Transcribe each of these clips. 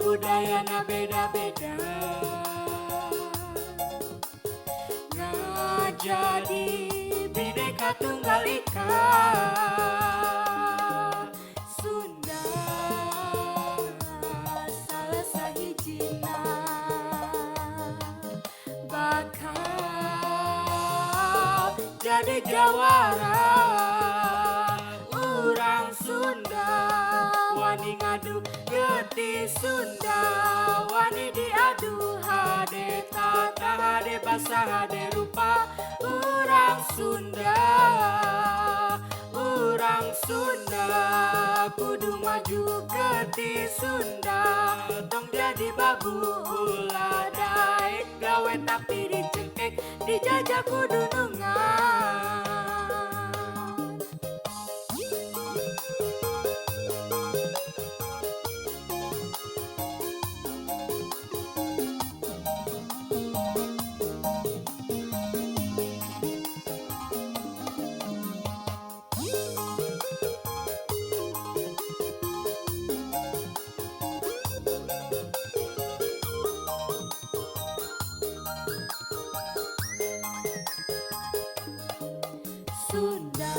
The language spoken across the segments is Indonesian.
budayana beda-beda, ngajadi Bhinneka Tunggal Ika. Sunda salah sahijina bakal jadi jawara. Urang Sunda wani ngadu geuti Sunda, wani diadu hade tata hade basa hade rupa. Urang Sunda kudu maju geuti Sunda, tong jadi babu ulah daek gawe tapi dicengkek dijajah kudu nungan. Sunda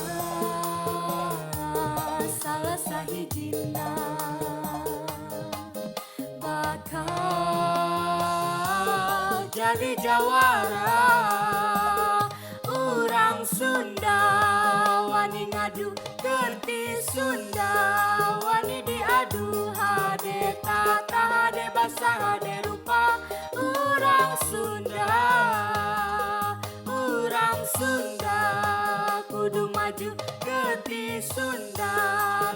salah sahijina bakal jadi jawara. Urang Sunda wani ngadu geuti Sunda, wani diadu hade tata hade basa hade rupa. Urang Sunda kudu maju geuti Sunda,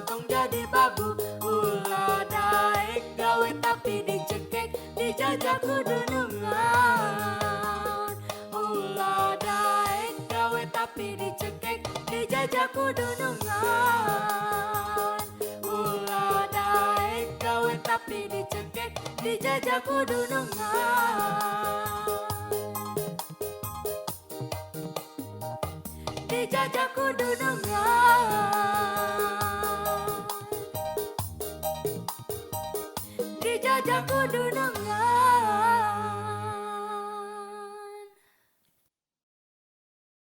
tong jadi babu ulah daek gawe tapi dicekek dijajah kudu nungan. Ulah daek gawe tapi dicekek dijajah kudu nungan. Ulah daek gawe tapi dicekek dijajah kudu nungan. Dijajah kudu nungan. Dijajah kudu nungan.